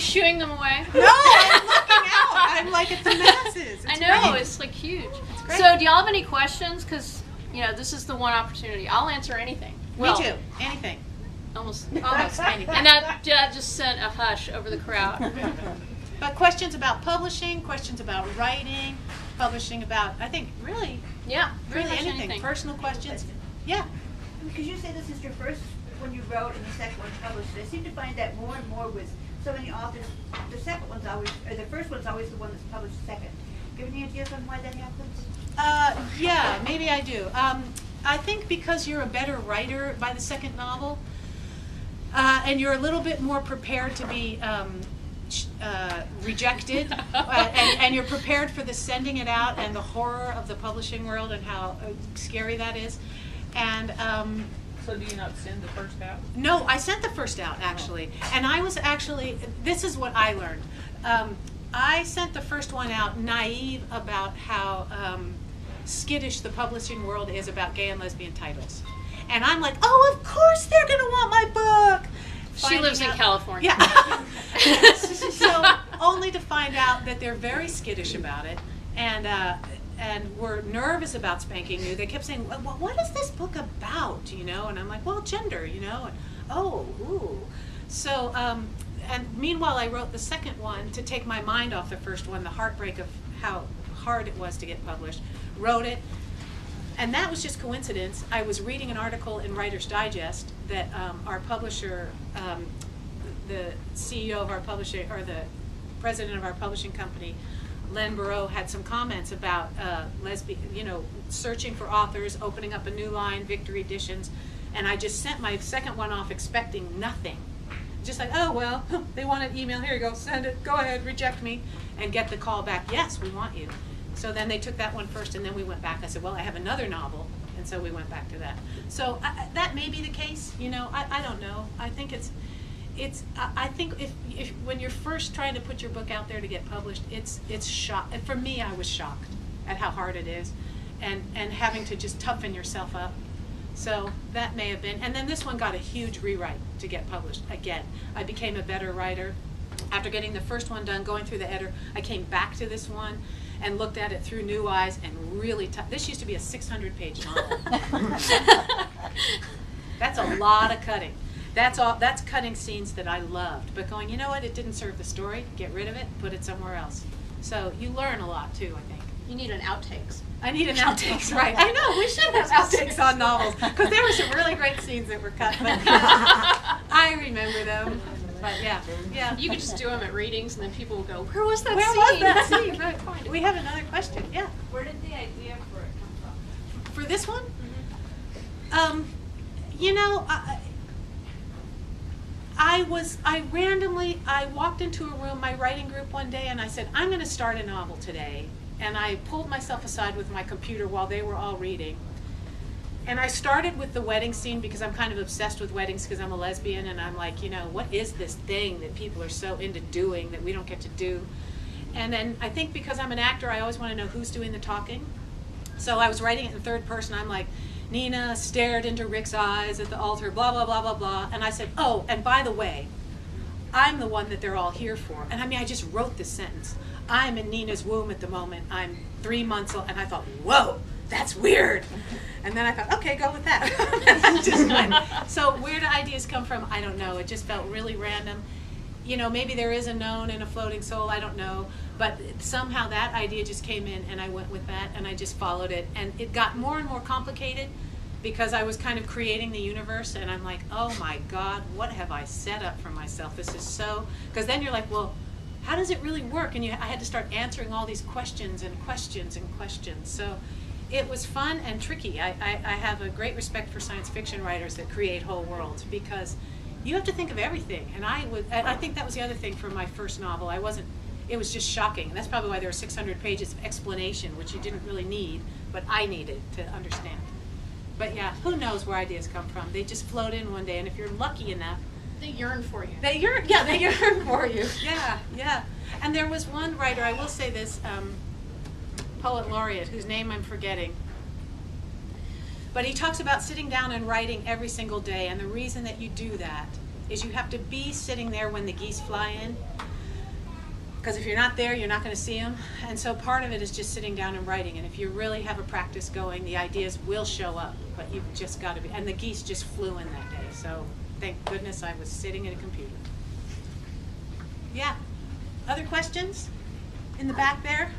shooing them away? No, I'm looking out. I'm like at the masses. I know, great. it's like huge. It's great. So do y'all have any questions? Because, you know, this is the one opportunity. I'll answer anything. Me too. Anything. Almost anything. And that just sent a hush over the crowd. But questions about publishing, questions about writing, publishing about, I think, really, Yeah, really pretty much anything. anything. Personal questions. Yeah. Because you say this is your first one you wrote and the second one published. I seem to find that more and more with so many authors, the second one's always, or the first one's always the one that's published second. Do you have any ideas on why that happens? Yeah, maybe I do. I think because you're a better writer by the second novel, and you're a little bit more prepared to be rejected, and you're prepared for the sending it out and the horror of the publishing world and how scary that is. And so do you not send the first out? no, I sent the first out actually, and I was actually, this is what I learned. I sent the first one out naive about how skittish the publishing world is about gay and lesbian titles. And I'm like, oh, of course they're going to want my book. She lives in California. Yeah. So only to find out that they're very skittish about it, and were nervous about Spanking New. They kept saying, well, what is this book about, you know? And I'm like, well, gender, you know? And, oh, ooh. So, and meanwhile, I wrote the second one to take my mind off the first one, the heartbreak of how hard it was to get published. Wrote it, and that was just coincidence. I was reading an article in Writer's Digest that our publisher, the CEO of our publishing, or the president of our publishing company, Len Barreau, had some comments about lesbian, you know, searching for authors, opening up a new line, Victory Editions, and I just sent my second one off expecting nothing. Just like, oh, well, they want an email, here you go, send it, go ahead, reject me, and get the call back, yes, we want you. So then they took that one first, and then we went back. I said, well, I have another novel, and so we went back to that. So that may be the case, you know, I don't know. I think I think if when you're first trying to put your book out there to get published, it's shock. And for me, I was shocked at how hard it is, and having to just toughen yourself up. So that may have been, and then this one got a huge rewrite to get published again. I became a better writer. After getting the first one done, going through the editor, I came back to this one and looked at it through new eyes and really, this used to be a 600-page novel. That's a lot of cutting. That's cutting scenes that I loved, but going, you know what, it didn't serve the story, get rid of it, put it somewhere else. So you learn a lot too, I think. You need an outtakes. I need an outtakes, right. I know, we should have outtakes on novels, because there were some really great scenes that were cut, but I remember them. But yeah. You could just do them at readings, and then people will go, where was that Where scene? was that scene? Right. We have another question, yeah. Where did the idea for it come from? For this one? You know, I walked into a room, my writing group one day, and I said, I'm going to start a novel today. And I pulled myself aside with my computer while they were all reading. And I started with the wedding scene because I'm kind of obsessed with weddings because I'm a lesbian, and I'm like, you know, what is this thing that people are so into doing that we don't get to do? And then I think because I'm an actor, I always want to know who's doing the talking. So I was writing it in third person. I'm like, Nina stared into Rick's eyes at the altar, blah, blah, blah, blah, blah. And I said, oh, and by the way, I'm the one that they're all here for. And I mean, I just wrote this sentence. I'm in Nina's womb at the moment. I'm 3 months old. And I thought, whoa, that's weird. And then I thought, okay, go with that. So where do ideas come from? I don't know. It just felt really random. You know, maybe there is a known and a floating soul. I don't know. But somehow that idea just came in, and I went with that, and I just followed it. And it got more and more complicated because I was kind of creating the universe, and I'm like, oh my God, what have I set up for myself? This is so, because then you're like, well, how does it really work? And I had to start answering all these questions and questions and questions. So it was fun and tricky. I have a great respect for science fiction writers that create whole worlds, because you have to think of everything. And I think that was the other thing for my first novel. It was just shocking. And that's probably why there were 600 pages of explanation, which you didn't really need, but I needed to understand. But yeah, who knows where ideas come from? They just float in one day, and if you're lucky enough, They yearn for you. they yearn for you. Yeah. And there was one writer, I will say this, poet laureate, whose name I'm forgetting. But he talks about sitting down and writing every single day, and the reason that you do that is you have to be sitting there when the geese fly in. Because if you're not there, you're not going to see them. And so part of it is just sitting down and writing. And if you really have a practice going, the ideas will show up. But you've just got to be. And the geese just flew in that day. So thank goodness I was sitting at a computer. Yeah. Other questions? In the back there?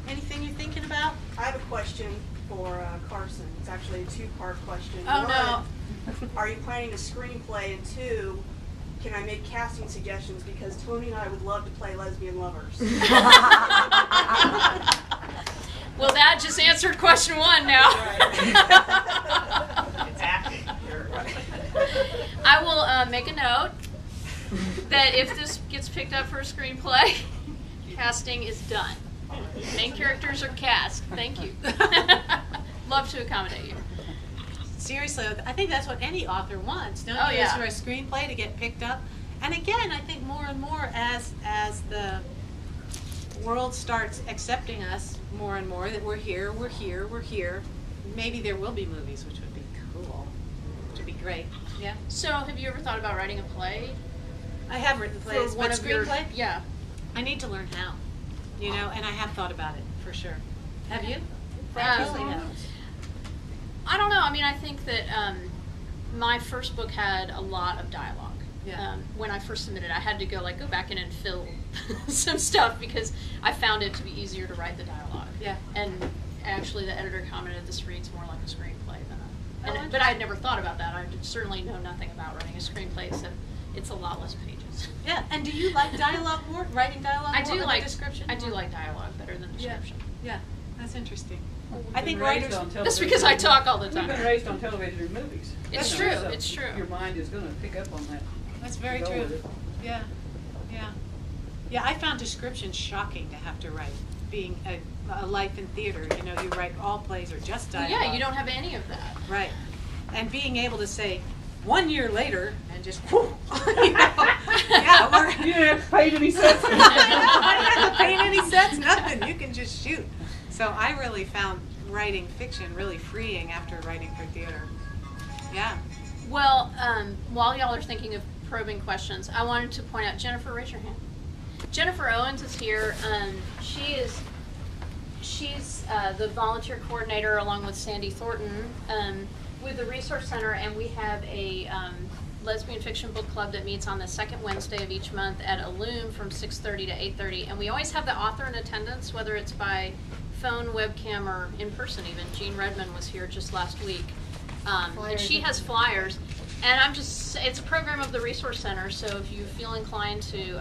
Anything you're thinking about? I have a question for Carsen. It's actually a two-part question. Oh, One, no. are you planning a screenplay? And two, can I make casting suggestions? Because Tony and I would love to play lesbian lovers. Well, that just answered question one now. It's acting. Right. I will make a note that if this gets picked up for a screenplay, casting is done. Main characters are cast. Thank you. Love to accommodate you. Seriously, I think that's what any author wants, don't Oh, you? yeah. Is for a screenplay to get picked up. And again, I think more and more as the world starts accepting us more and more, that we're here, maybe there will be movies, which would be cool. Which would be great. Yeah. So, have you ever thought about writing a play? I have written plays, For one but of your- screenplay? Yeah. I need to learn how. You know, and I have thought about it, for sure. Have you? I don't know. I mean, I think that my first book had a lot of dialogue. Yeah. When I first submitted, I had to go back in and fill some stuff because I found it to be easier to write the dialogue. Yeah. And actually, the editor commented this reads more like a screenplay than Oh, but I had never thought about that. I certainly know nothing about writing a screenplay, except it's a lot less pages. Yeah, and do you like dialogue more? Writing dialogue I more do than like description? I do more? like dialogue better than description. Yeah, that's interesting. Well, we've I think been raised writers- on That's television. because I talk all the time. We've been raised on television and movies. It's You know, true, so it's true. Your mind is going to pick up on that. That's very Go true. with it. Yeah, yeah. Yeah, I found description shocking to have to write. Being a life in theater, you know, you write all plays or just Well, dialogue. yeah, you don't have any of that. Right. And being able to say, 1 year later, and just, whew, you know, yeah, or, You didn't have to pay any cents. I don't have to paint any sets, nothing. You can just shoot. So I really found writing fiction really freeing after writing for theater. Yeah. Well, while y'all are thinking of probing questions, I wanted to point out, Jennifer, raise your hand. Jennifer Owens is here. She's the volunteer coordinator along with Sandy Thornton with the Resource Center, and we have a lesbian fiction book club that meets on the second Wednesday of each month at Illume from 6:30 to 8:30, and we always have the author in attendance, whether it's by phone, webcam, or in person even. Jean Redmond was here just last week. And she has flyers, and it's a program of the Resource Center, so if you feel inclined to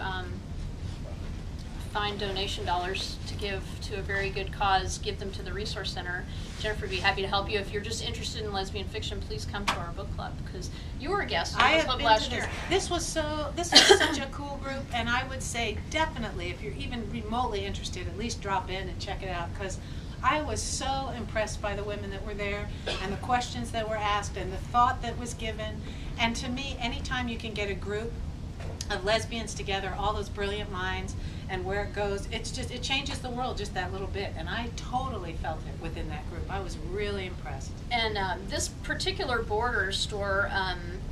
find donation dollars to give to a very good cause, give them to the Resource Center. Jennifer would be happy to help you. If you're just interested in lesbian fiction, please come to our book club, because you were a guest in I the have club been last to this. year. This was such a cool group, and I would say definitely, if you're even remotely interested, at least drop in and check it out, because I was so impressed by the women that were there, and the questions that were asked, and the thought that was given. And to me, anytime you can get a group of lesbians together, all those brilliant minds, and where it goes, it changes the world just that little bit, and I totally felt it within that group. I was really impressed. And this particular Borders store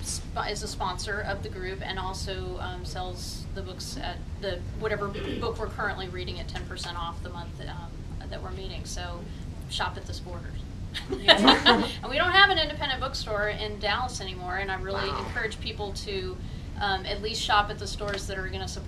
is a sponsor of the group, and also sells the books at whatever book we're currently reading at 10% off the month that we're meeting. So shop at this Borders. And we don't have an independent bookstore in Dallas anymore, and I really encourage people to at least shop at the stores that are going to support